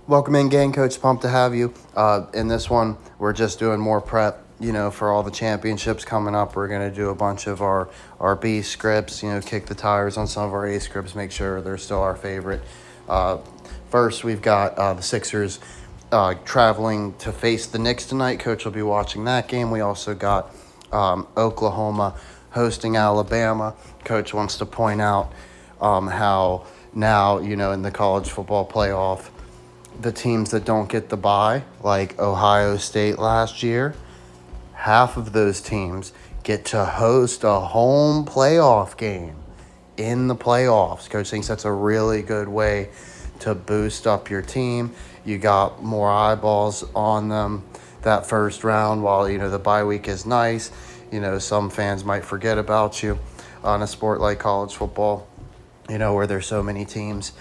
Welcome in, gang. Coach, pumped to have you. In this one, we're just doing more prep, for all the championships coming up. We're going to do a bunch of our B scripts, kick the tires on some of our A scripts, make sure they're still our favorite. First, we've got the Sixers traveling to face the Knicks tonight. Coach will be watching that game. We also got Oklahoma hosting Alabama. Coach wants to point out how now, in the college football playoff, the teams that don't get the bye, like Ohio State last year, half of those teams get to host a home playoff game in the playoffs. Coach thinks that's a really good way to boost up your team. You got more eyeballs on them that first round. While, the bye week is nice, some fans might forget about you on a sport like college football, where there's so many teams,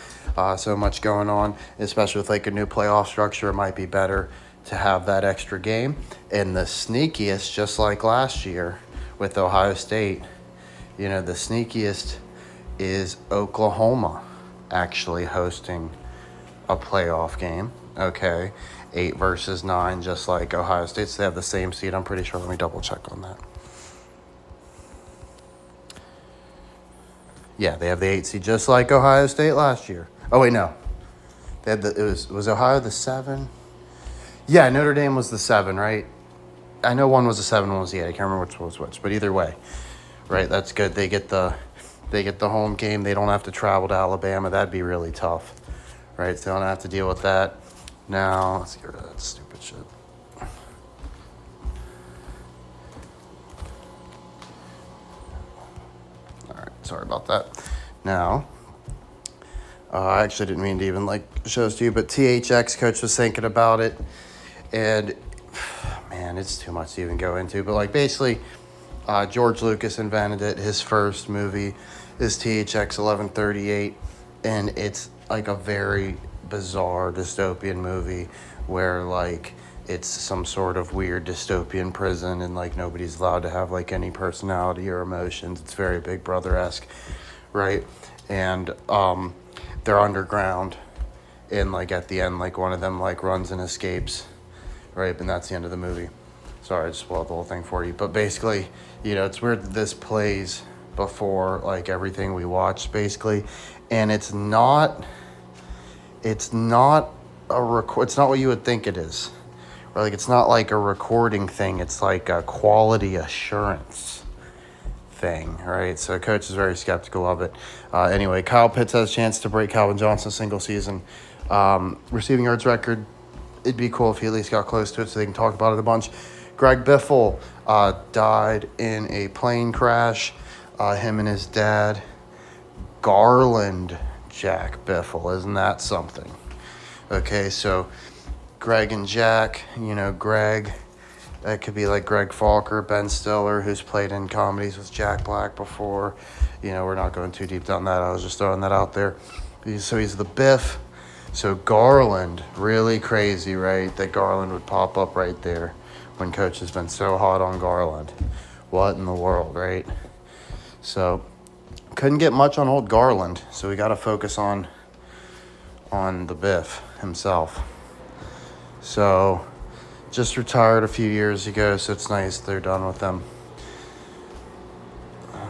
so much going on, especially with like a new playoff structure. It might be better to have that extra game. And the sneakiest, just like last year with Ohio State, the sneakiest is Oklahoma actually hosting a playoff game. Okay, 8 versus 9, just like Ohio State. So they have the same seed, I'm pretty sure. Let me double check on that. Yeah, they have the 8 seed, just like Ohio State last year. Oh wait, no, they had was Ohio the 7? Yeah, Notre Dame was the 7, right? I know one was the 7, one was the 8. I can't remember which was which, but either way, right? That's good. They get the home game. They don't have to travel to Alabama. That'd be really tough, right? So they don't have to deal with that. Now let's get rid of that stupid shit. All right, sorry about that. Now, I actually didn't mean to even show this to you, but THX, Coach was thinking about it, and man, it's too much to even go into. But basically, George Lucas invented it. His first movie is THX 1138, and it's like a very bizarre dystopian movie where it's some sort of weird dystopian prison, and nobody's allowed to have any personality or emotions. It's very Big Brother-esque, right? And they're underground, and at the end, one of them runs and escapes, right? And that's the end of the movie. Sorry, I just spoiled the whole thing for you. But basically, it's weird that this plays before everything we watch, basically. And it's not it's not what you would think it is. Or it's not like a recording thing. It's like a quality assurance thing, right? So Coach is very skeptical of it. Anyway, Kyle Pitts has a chance to break Calvin Johnson's single season receiving yards record. It'd be cool if he at least got close to it so they can talk about it a bunch. Greg Biffle died in a plane crash. Him and his dad, Garland Jack Biffle. Isn't that something? Okay, so Greg and Jack, Greg, that could be Greg Falker, Ben Stiller, who's played in comedies with Jack Black before. We're not going too deep down that. I was just throwing that out there. So he's the Biff. So Garland, really crazy, right? That Garland would pop up right there when Coach has been so hot on Garland. What in the world, right? So couldn't get much on old Garland, so we got to focus on the Biff himself. So just retired a few years ago, so it's nice they're done with them.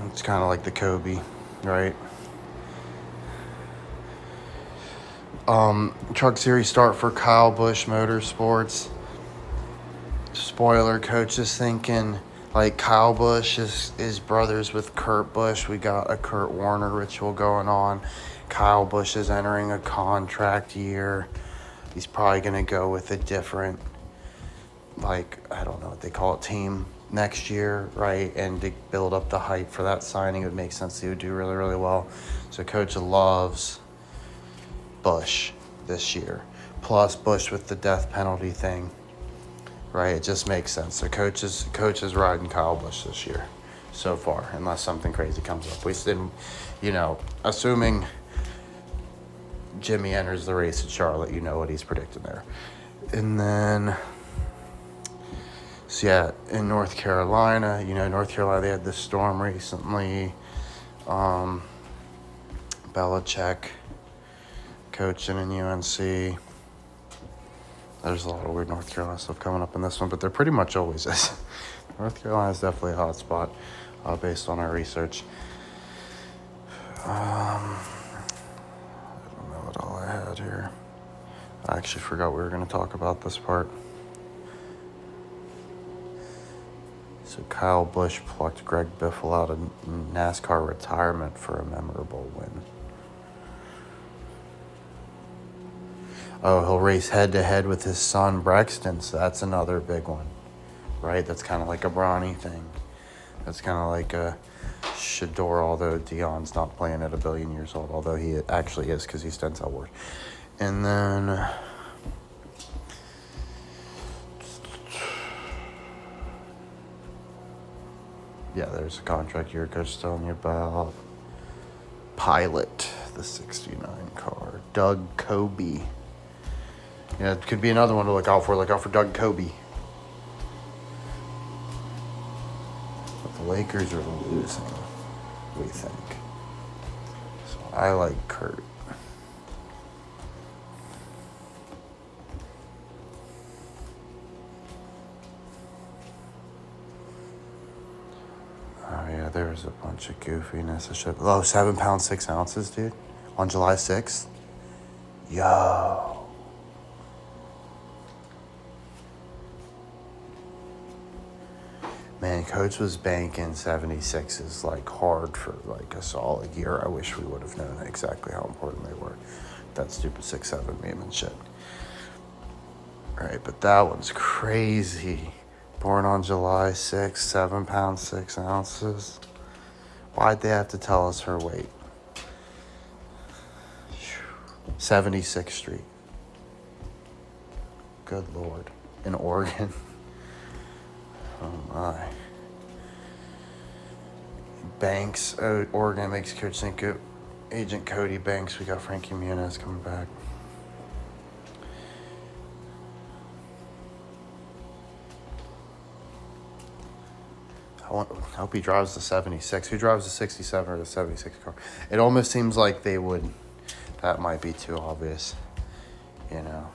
It's kind of like the Kobe, right? Truck Series start for Kyle Busch Motorsports. Spoiler, Coach is thinking Kyle Busch is brothers with Kurt Busch. We got a Kurt Warner ritual going on. Kyle Busch is entering a contract year. He's probably going to go with a different, I don't know what they call it, team next year, right? And to build up the hype for that signing, it would make sense he would do really, really well. So Coach loves Busch this year. Plus Busch with the death penalty thing, right? It just makes sense. So Coach is riding Kyle Busch this year so far, unless something crazy comes up. We didn't, assuming Jimmy enters the race at Charlotte, what he's predicting there. And then, so yeah, in North Carolina, North Carolina, they had this storm recently. Belichick coaching in UNC. There's a lot of weird North Carolina stuff coming up in this one, but there pretty much always is. North Carolina is definitely a hot spot based on our research. I don't know what all I had here. I actually forgot we were going to talk about this part. So Kyle Busch plucked Greg Biffle out of NASCAR retirement for a memorable win. Oh, he'll race head-to-head with his son, Brexton, so that's another big one, right? That's kind of like a Bronny thing. That's kind of like a Shador, although Dion's not playing at 1 billion years old, although he actually is because he's Denzel Ward. And then... yeah, there's a contract year coach telling you about. Pilot, the 69 car. Doug Coby. Yeah, it could be another one to look out for. Look out for Doug Coby. But the Lakers are losing, we think. So I like Kurt. Oh, yeah, there was a bunch of goofiness. 7 pounds, 6 ounces, dude. On July 6th. Yo. Man, Coach was banking 76s like hard for like a solid year. I wish we would have known exactly how important they were. That stupid 6'7" meme and shit. Right, but that one's crazy. Born on July 6th, 7 pounds, 6 ounces. Why'd they have to tell us her weight? 76th Street. Good Lord. In Oregon. Oh my. Banks, Oregon makes Coach think of Agent Cody Banks. We got Frankie Muniz coming back. I hope he drives the 76. Who drives the 67 or the 76 car? It almost seems like they would. That might be too obvious, you know.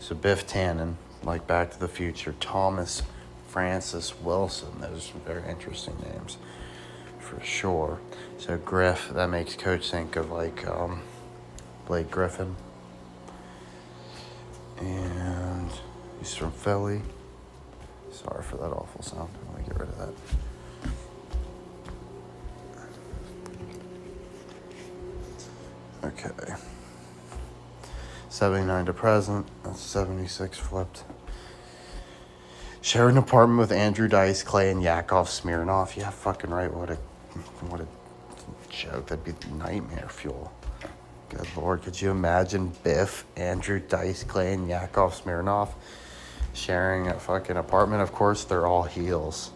So Biff Tannen, like Back to the Future. Thomas Francis Wilson. Those are some very interesting names, for sure. So Griff, that makes Coach think of like Blake Griffin. And he's from Philly. Sorry for that awful sound. Let me get rid of that. Okay. 79 to present. That's 76 flipped. Share an apartment with Andrew Dice Clay and Yakov Smirnoff. Yeah, fucking right. What a joke. That'd be nightmare fuel. Good Lord. Could you imagine Biff, Andrew Dice Clay, and Yakov Smirnoff sharing a fucking apartment? Of course, they're all heels.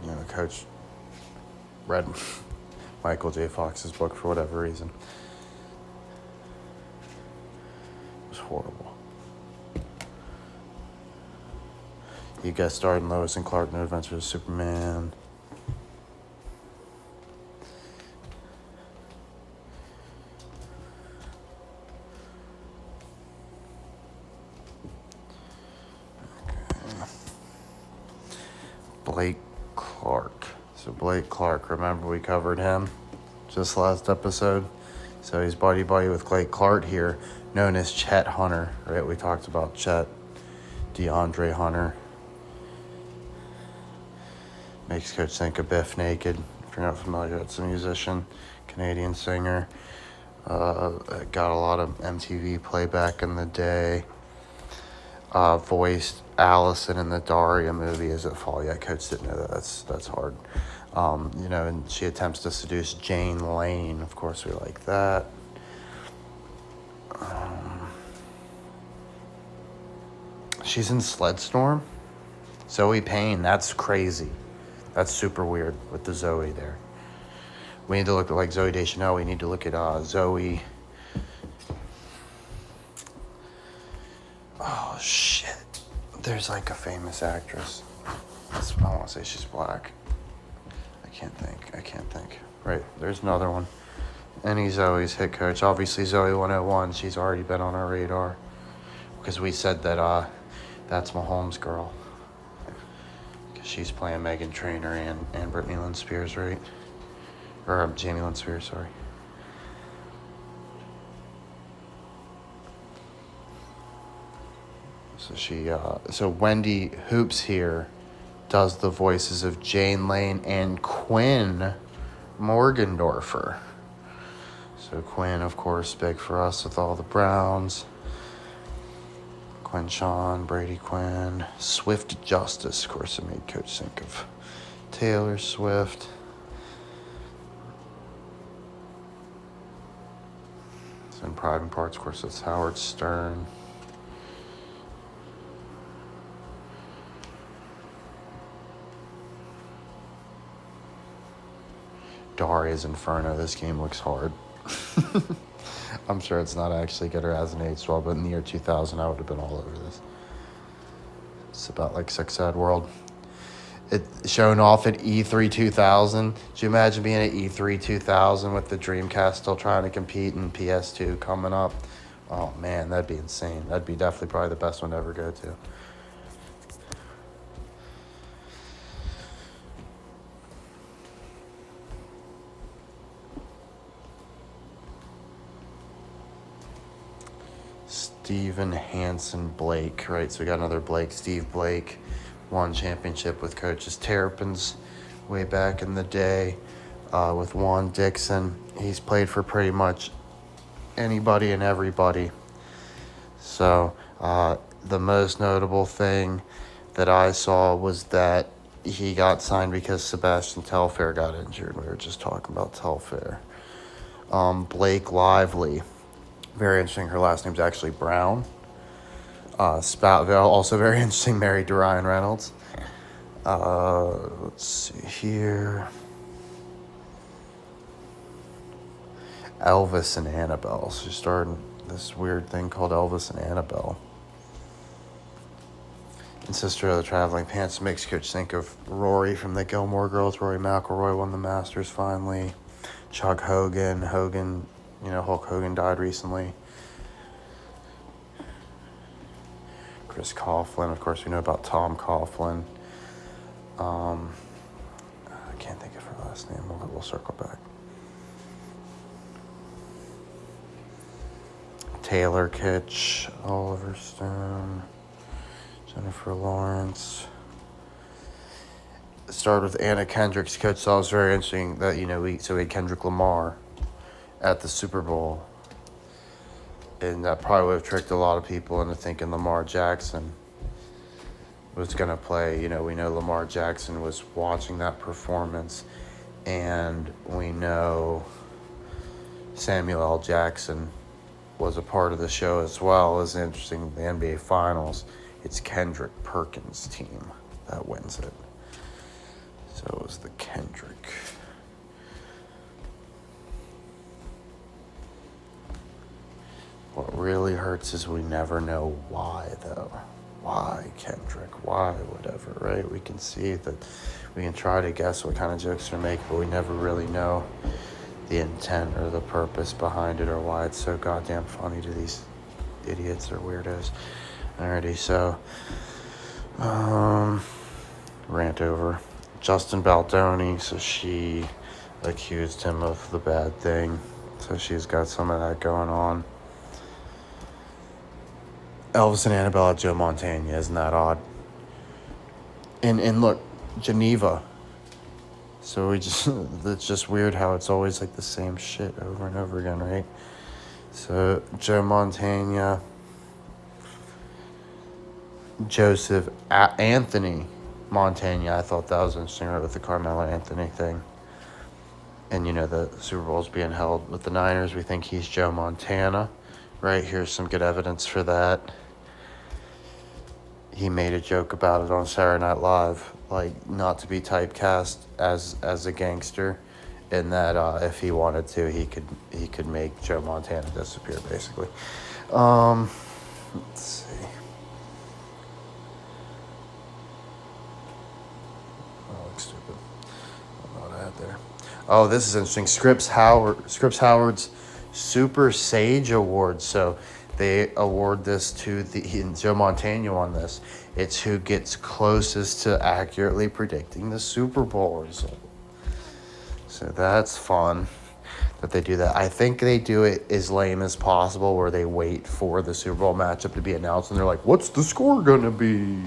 You know, Coach read Michael J. Fox's book for whatever reason. It was horrible. You guest starred in Lois and Clark, No Adventures of Superman. Blake Clark. So Blake Clark, remember we covered him just last episode? So he's buddy-buddy with Blake Clark here, known as Chet Hunter, right? We talked about Chet, DeAndre Hunter. Makes Coach think of Biff Naked. If you're not familiar, it's a musician, Canadian singer. Got a lot of MTV play back in the day. Voiced Allison in the Daria movie. Is it fall? Yeah, Coach didn't know that. That's hard. You know, and she attempts to seduce Jane Lane. Of course, we like that. She's in Sled Storm. Zoe Payne. That's crazy. That's super weird with the Zoe there. We need to look at like Zoe Deschanel. We need to look at Zoe. Oh shit! There's like a famous actress. I want to say she's black. I can't think. Right, there's another one. And Zoe's hit coach. Obviously, Zoe 101, she's already been on our radar. Because we said that that's Mahomes' girl. Because she's playing Megan Trainor and Brittany Lynn Spears, right? Or Jamie Lynn Spears, sorry. So Wendy Hoops here does the voices of Jane Lane and Quinn Morgendorfer. So Quinn, of course, big for us with all the Browns. Quinn Sean, Brady Quinn, Swift Justice, of course, it made Coach think of Taylor Swift. So in Pride and Parts, of course, it's Howard Stern. Daria's Inferno. This game looks hard. I'm sure it's not actually good or hasn't aged well, but in the year 2000, I would have been all over this. It's about like Sex Ed World. It shown off at E3 2000. Could you imagine being at E3 2000 with the Dreamcast still trying to compete and PS2 coming up? Oh man, that'd be insane. That'd be definitely probably the best one to ever go to. Stephen Hansen Blake, right? So we got another Blake. Steve Blake won championship with coaches Terrapins way back in the day with Juan Dixon. He's played for pretty much anybody and everybody. So the most notable thing that I saw was that he got signed because Sebastian Telfair got injured. We were just talking about Telfair. Blake Lively. Very interesting. Her last name's actually Brown. Also very interesting. Married to Ryan Reynolds. Let's see here. Elvis and Annabelle. So she started this weird thing called Elvis and Annabelle. And Sister of the Traveling Pants makes Coach think of Rory from the Gilmore Girls. Rory McIlroy won the Masters finally. Chuck Hogan. Hulk Hogan died recently. Chris Coughlin, of course, we know about Tom Coughlin. I can't think of her last name. We'll circle back. Taylor Kitsch, Oliver Stone, Jennifer Lawrence. It started with Anna Kendrick's coach, so it was very interesting that, we had Kendrick Lamar at the Super Bowl. And that probably would have tricked a lot of people into thinking Lamar Jackson was going to play. We know Lamar Jackson was watching that performance. And we know Samuel L. Jackson was a part of the show as well. It's interesting, the NBA Finals, it's Kendrick Perkins' team that wins it. So it was the Kendrick. What really hurts is we never know why, though. Why Kendrick? Why whatever, right? We can see that we can try to guess what kind of jokes they're making, but we never really know the intent or the purpose behind it or why it's so goddamn funny to these idiots or weirdos. Alrighty, so rant over. Justin Baldoni, so she accused him of the bad thing. So she's got some of that going on. Elvis and Annabelle at Joe Montana, isn't that odd? And look, Geneva. So it's just weird how it's always like the same shit over and over again, right? So Joe Montana, Joseph Anthony Montana. I thought that was interesting, right, with the Carmelo Anthony thing. And the Super Bowl's being held with the Niners. We think he's Joe Montana, right? Here's some good evidence for that. He made a joke about it on Saturday Night Live, like not to be typecast as a gangster, and that if he wanted to, he could make Joe Montana disappear, basically. Let's see. Oh, looks stupid. I don't know what I had there. Oh, this is interesting. Scripps Howard's Super Sage Award. So they award this to Joe Montana on this. It's who gets closest to accurately predicting the Super Bowl result. So that's fun that they do that. I think they do it as lame as possible, where they wait for the Super Bowl matchup to be announced, and they're like, "What's the score gonna be?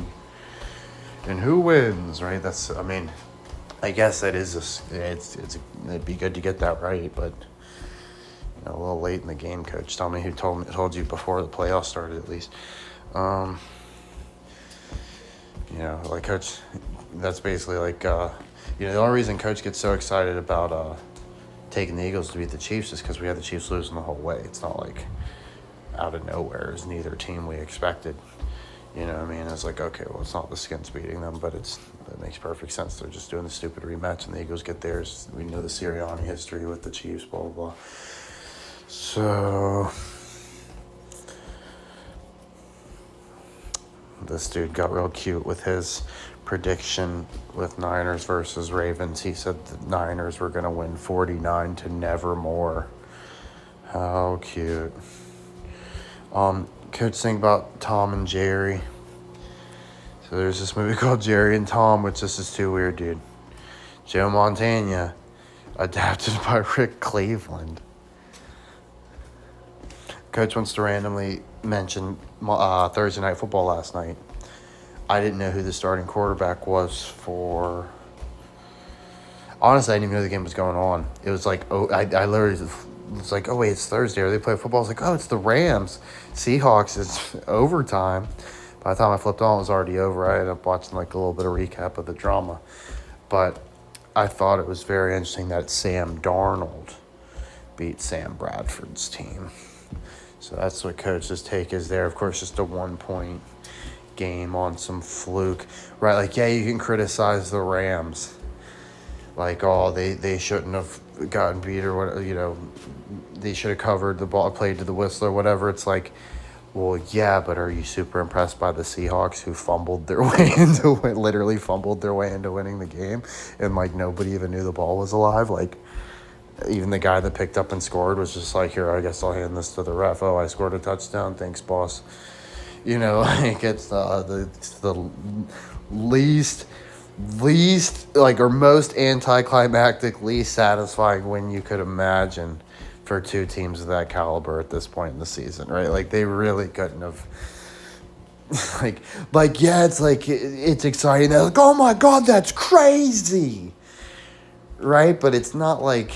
And who wins?" Right? I guess that is it'd be good to get that right, but a little late in the game. Coach, tell me who told you before the playoffs started, at least. Like Coach, that's basically like the only reason Coach gets so excited about taking the Eagles to beat the Chiefs is because we had the Chiefs losing the whole way. It's not like out of nowhere. It's neither team we expected. You know what I mean? It's like, okay, well, it's not the Skins beating them, but that makes perfect sense. They're just doing the stupid rematch, and the Eagles get theirs. We know the Sirianni history with the Chiefs, blah, blah, blah. So this dude got real cute with his prediction with Niners versus Ravens. He said the Niners were going to win 49 to nevermore. How cute. Coach, think about Tom and Jerry. So there's this movie called Jerry and Tom, which this is too weird, dude. Joe Montana, adapted by Rick Cleveland. Coach wants to randomly mention Thursday Night Football last night. I didn't know who the starting quarterback was for. Honestly, I didn't even know the game was going on. It was like, I literally was like, oh, wait, it's Thursday. Are they playing football? I was like, oh, it's the Rams. Seahawks. It's overtime. By the time I flipped on, it was already over. I ended up watching like a little bit of recap of the drama. But I thought it was very interesting that Sam Darnold beat Sam Bradford's team. So that's what Coach's take is there. Of course, just a 1-point game on some fluke. Right, like, yeah, you can criticize the Rams. Like, oh, they shouldn't have gotten beat or what, they should have covered the ball, played to the whistle or whatever. It's like, well, yeah, but are you super impressed by the Seahawks who literally fumbled their way into winning the game, and like nobody even knew the ball was alive? Like, even the guy that picked up and scored was just like, here, I guess I'll hand this to the ref. Oh, I scored a touchdown. Thanks, boss. Like it's the least like, or most anticlimactic, least satisfying win you could imagine for two teams of that caliber at this point in the season, right? Like, they really couldn't have. Yeah, it's like it's exciting. They're like, oh my God, that's crazy, right? But it's not like,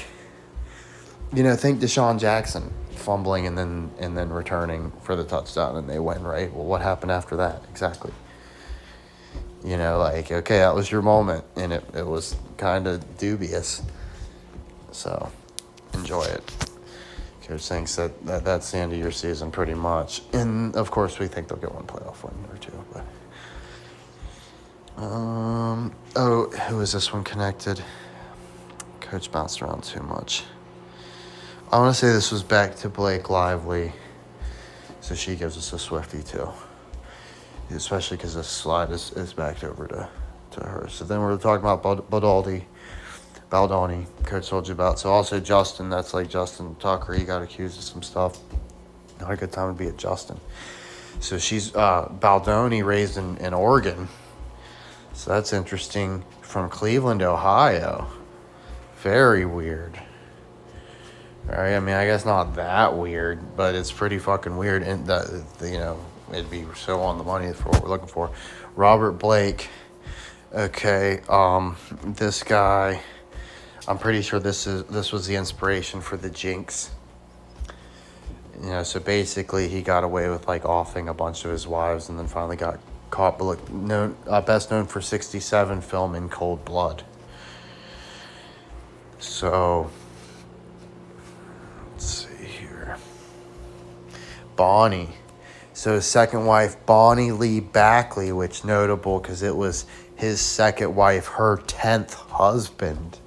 think Deshaun Jackson fumbling and then returning for the touchdown and they win, right? Well, what happened after that? Exactly. Okay, that was your moment, and it was kind of dubious. So, enjoy it. Coach thinks that's the end of your season pretty much. And, of course, we think they'll get one playoff win or two. But who is this one connected? Coach bounced around too much. I want to say this was back to Blake Lively. So she gives us a Swiftie, too. Especially because this slide is backed over to her. So then we're talking about Baldoni, Coach told you about. So also Justin, that's like Justin Tucker. He got accused of some stuff. Not a good time to be at Justin. So she's Baldoni, raised in Oregon. So that's interesting. From Cleveland, Ohio. Very weird. All right, I guess not that weird, but it's pretty fucking weird. And it'd be so on the money for what we're looking for. Robert Blake. Okay, this guy, I'm pretty sure this was the inspiration for the Jinx. So basically he got away with like offing a bunch of his wives and then finally got caught. But best known for 67 film In Cold Blood. So let's see here. Bonnie. So his second wife, Bonnie Lee Backley, which notable because it was his second wife, her 10th husband.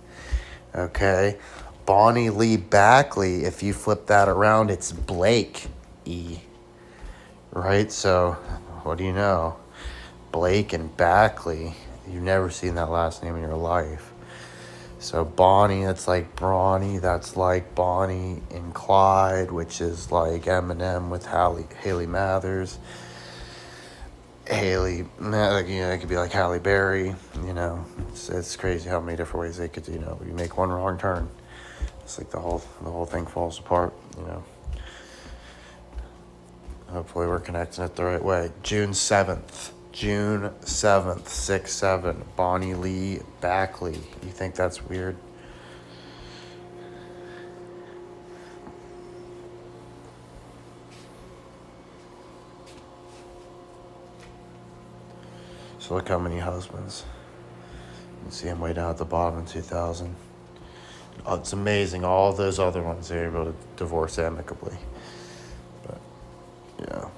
Okay. Bonnie Lee Backley, if you flip that around, it's Blake E. Right? So, what do you know? Blake and Backley. You've never seen that last name in your life. So Bonnie, that's like Brawny. That's like Bonnie and Clyde, which is like Eminem with Haley Mathers. Haley, like, it could be like Halle Berry. It's crazy how many different ways they could. You make one wrong turn, it's like the whole thing falls apart. Hopefully we're connecting it the right way. June 7th, 6-7. Bonnie Lee Backley. You think that's weird? So look how many husbands. You can see him way down at the bottom in 2000. Oh, it's amazing. All those other ones, they're able to divorce amicably. But, yeah.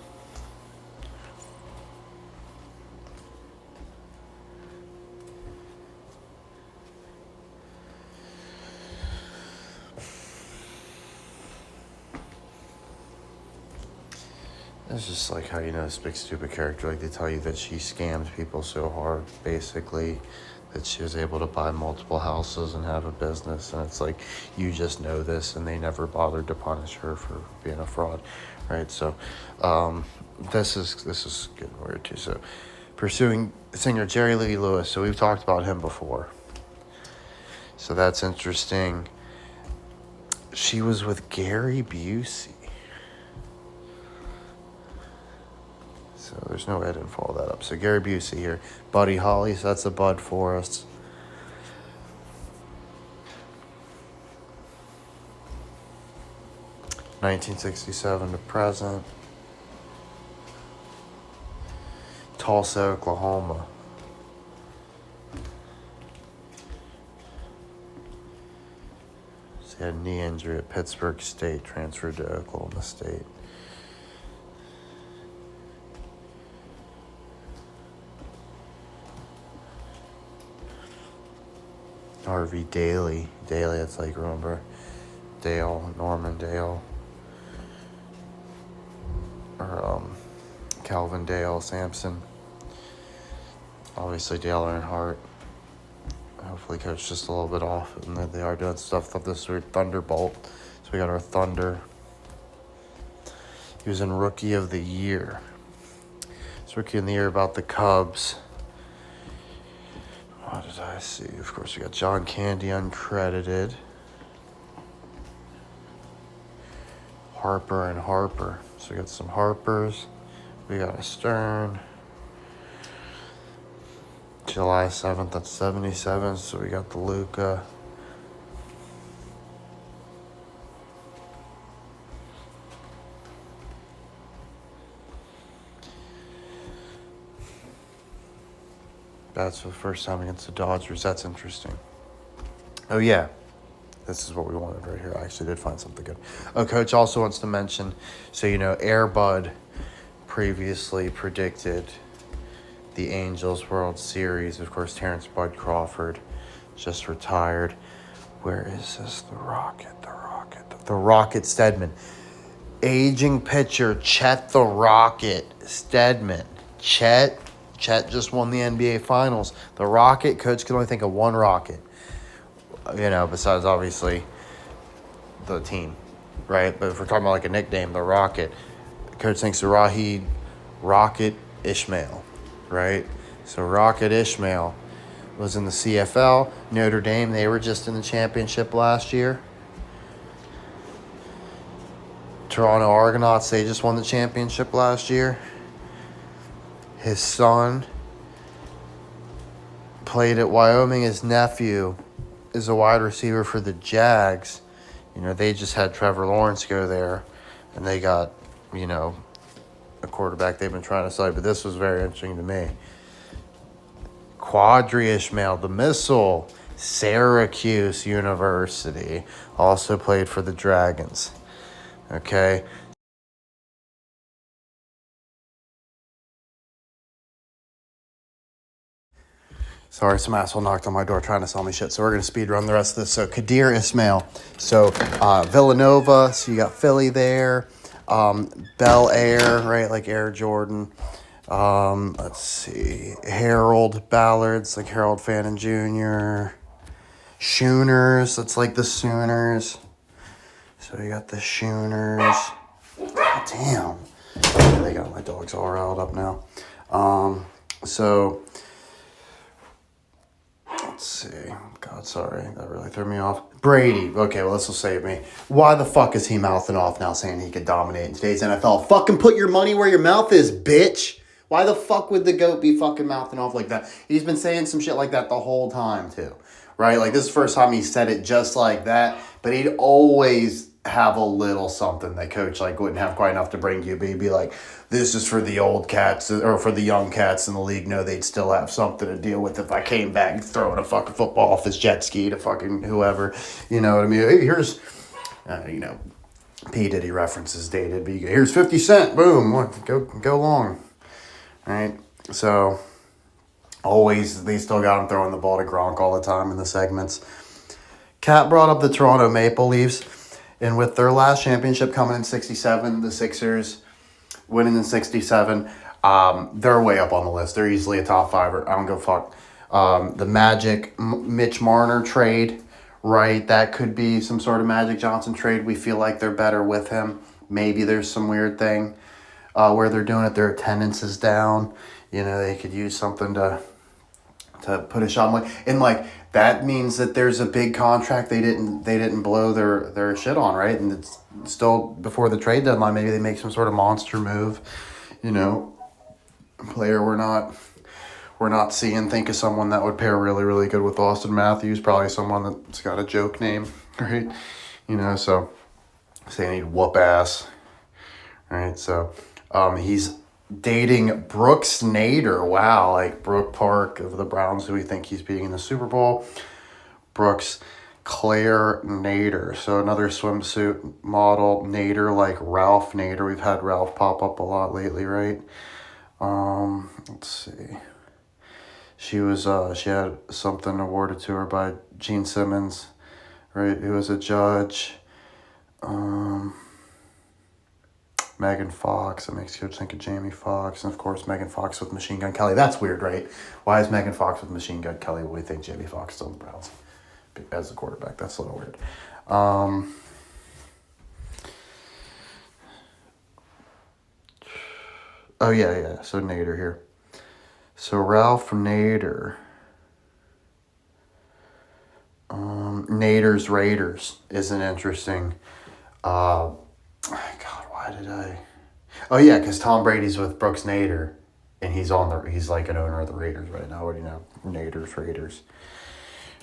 It's just like how this big stupid character, like they tell you that she scammed people so hard, basically, that she was able to buy multiple houses and have a business, and it's like, you just know this, and they never bothered to punish her for being a fraud, right? So, this is getting weird too. So, pursuing singer Jerry Lee Lewis. So we've talked about him before. So that's interesting. She was with Gary Busey. So there's no way I didn't follow that up. So Gary Busey here. Buddy Holly, so that's a bud for us. (1967) to present. Tulsa, Oklahoma. So he had a knee injury at Pittsburgh State, transferred to Oklahoma State. Harvey Daly. That's like, remember, Norman Dale. Or Calvin Dale Sampson. Obviously Dale Earnhardt. Hopefully coach just a little bit off, and that they are doing stuff. Thought this was Thunderbolt. So we got our Thunder. He was in Rookie of the Year. It's Rookie of the Year about the Cubs. What did I see? Of course, we got John Candy uncredited. Harper and Harper. So we got some Harpers. We got a Stern. July 7th, that's 77. So we got the Luca. That's for the first time against the Dodgers. That's interesting. Oh, yeah. This is what we wanted right here. I actually did find something good. Oh, Coach also wants to mention, so Air Bud previously predicted the Angels World Series. Of course, Terrence Bud Crawford just retired. Where is this? The Rocket Stedman. Aging pitcher Chet the Rocket Stedman. Chet just won the NBA Finals. The Rocket, coach can only think of one Rocket. Besides obviously the team, right? But if we're talking about like a nickname, the Rocket, coach thinks of Rocket Ishmael, right? So Rocket Ishmael was in the CFL. Notre Dame, they were just in the championship last year. Toronto Argonauts, they just won the championship last year. His son played at Wyoming. His nephew is a wide receiver for the Jags. They just had Trevor Lawrence go there, and they got, a quarterback they've been trying to sell. But this was very interesting to me. Quadri Ishmael, the missile, Syracuse University, also played for the Dragons. Okay. Sorry, some asshole knocked on my door trying to sell me shit. So we're going to speed run the rest of this. So Kadir Ismail. So Villanova. So you got Philly there. Bel Air, right? Like Air Jordan. Let's see. Harold Ballards, like Harold Fannin Jr. Schooners. That's like the Sooners. So we got the Schooners. God damn. They got my dogs all riled up now. So let's see. God, sorry. That really threw me off. Brady. Okay, well, this will save me. Why the fuck is he mouthing off now saying he could dominate in today's NFL? Fucking put your money where your mouth is, bitch. Why the fuck would the GOAT be fucking mouthing off like that? He's been saying some shit like that the whole time, too. Right? Like, this is the first time he said it just like that. But he'd always have a little something that Coach, like, wouldn't have quite enough to bring you. But he'd be like, this is for the old cats, or for the young cats in the league. No, they'd still have something to deal with if I came back and throwing a fucking football off his jet ski to fucking whoever. You know what I mean? Hey, here's, P. Diddy references dated. But here's 50 Cent. Boom. Go long. Right? So, always, they still got him throwing the ball to Gronk all the time in the segments. Kat brought up the Toronto Maple Leafs, and with their last championship coming in 67, the Sixers winning in 67, they're way up on the list. They're easily a top fiver. I don't give a fuck. The Magic Mitch Marner trade, right? That could be some sort of Magic Johnson trade. We feel like they're better with him. Maybe there's some weird thing where they're doing it. Their attendance is down. You know, they could use something to put a shot. And like that means that there's a big contract they didn't blow their shit on, right? And it's still before the trade deadline. Maybe they make some sort of monster move, you know, player we're not seeing. Think of someone that would pair really, really good with Austin Matthews. Probably someone that's got a joke name, right? You know, so saying he'd whoop ass, right? So he's dating Brooks Nader. Wow, like Brook Park of the Browns, who we think he's beating in the Super Bowl. Brooks Claire Nader. So another swimsuit model. Nader, like Ralph Nader. We've had Ralph pop up a lot lately, right? Let's see. She had something awarded to her by Gene Simmons, right? Who was a judge. Megan Fox. That makes you think of Jamie Foxx. And, of course, Megan Fox with Machine Gun Kelly. That's weird, right? Why is Megan Fox with Machine Gun Kelly when we think Jamie Foxx is on the Browns as a quarterback? That's a little weird. Oh, yeah. So, Nader here. So, Ralph Nader. Nader's Raiders is an interesting... God, why did I... Oh, yeah, because Tom Brady's with Brooks Nader, and he's like an owner of the Raiders right now. What do you know? Nader's Raiders.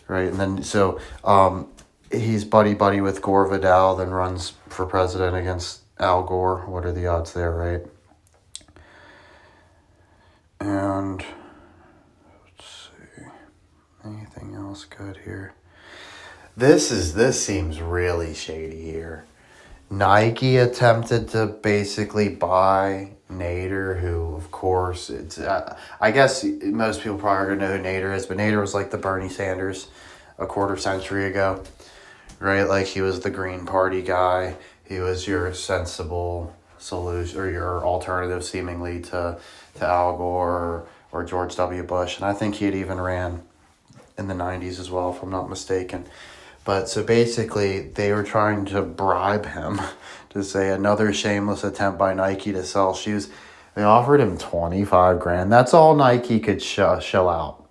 Right, and then, so, he's buddy with Gore Vidal, then runs for president against Al Gore. What are the odds there, right? And, let's see, anything else good here? This seems really shady here. Nike attempted to basically buy Nader, who, of course, it's I guess most people probably are going to know who Nader is, but Nader was like the Bernie Sanders a quarter century ago, right? Like, he was the Green Party guy. He was your sensible solution, or your alternative, seemingly, to Al Gore or George W. Bush. And I think he had even ran in the 90s as well, if I'm not mistaken. But so basically, they were trying to bribe him to say another shameless attempt by Nike to sell shoes. They offered him $25,000. That's all Nike could shell out.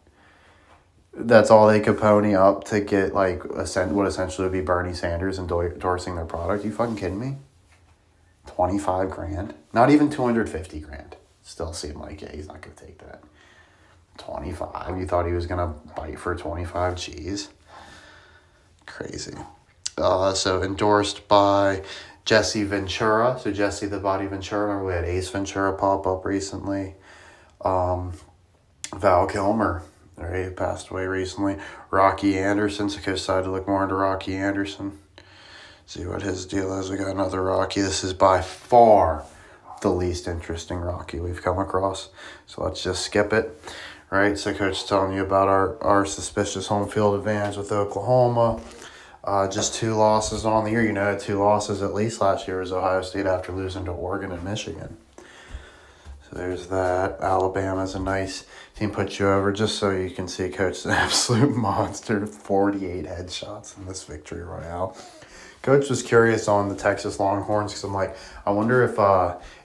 That's all they could pony up to get like what essentially would be Bernie Sanders endorsing their product. You fucking kidding me? $25,000. Not even $250,000. Still seemed like, yeah, he's not gonna take that. 25. You thought he was gonna bite for 25? Jeez. Crazy. So endorsed by Jesse Ventura. So Jesse the Body Ventura. Remember we had Ace Ventura pop up recently. Val Kilmer, right, who passed away recently. Rocky Anderson. So I decided to look more into Rocky Anderson. See what his deal is. We got another Rocky. This is by far the least interesting Rocky we've come across. So let's just skip it. Right, so Coach is telling you about our suspicious home field advantage with Oklahoma. Just 2 losses on the year. You know, 2 losses at least last year was Ohio State after losing to Oregon and Michigan. So there's that. Alabama's a nice team. Put you over just so you can see Coach is an absolute monster. 48 headshots in this victory royale. Coach was curious on the Texas Longhorns because I'm like, I wonder if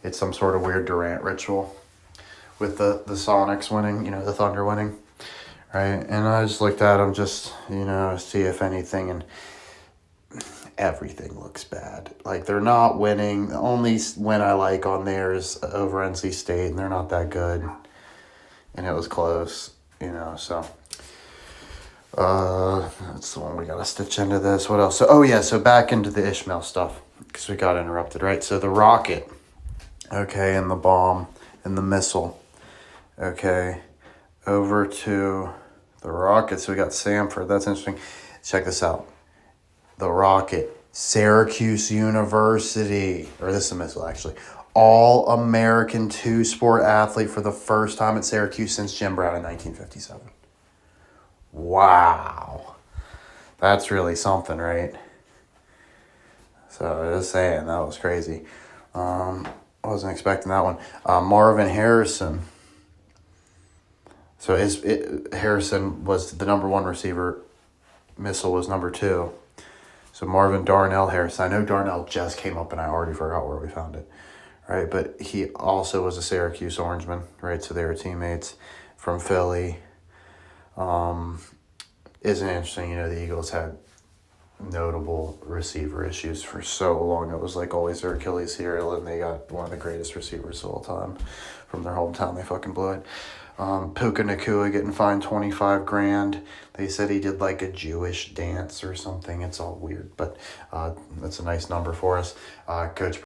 it's some sort of weird Durant ritual with the Sonics winning, the Thunder winning, right? And I just looked at them just, see if anything, and everything looks bad. Like, they're not winning. The only win I like on there is over NC State, and they're not that good. And it was close, so... that's the one we got to stitch into this. What else? So back into the Ishmael stuff because we got interrupted, right? So the rocket, okay, and the bomb and the missile, okay, over to the rocket. So we got Samford. That's interesting. Check this out. The rocket, Syracuse University, or this is a missile actually. All-American two-sport athlete for the first time at Syracuse since Jim Brown in 1957. Wow. That's really something, right? So just saying, that was crazy. I wasn't expecting that one. Marvin Harrison. So Harrison was the number one receiver. Missile was number 2. So Marvin Darnell Harrison. I know Darnell just came up and I already forgot where we found it. Right, but he also was a Syracuse Orangeman, right? So they were teammates from Philly. Isn't it interesting, the Eagles had notable receiver issues for so long. It was like always their Achilles heel, and they got one of the greatest receivers of all time from their hometown. They fucking blew it. Puka Nacua getting fined $25,000. They said he did like a Jewish dance or something. It's all weird, but that's a nice number for us. Coach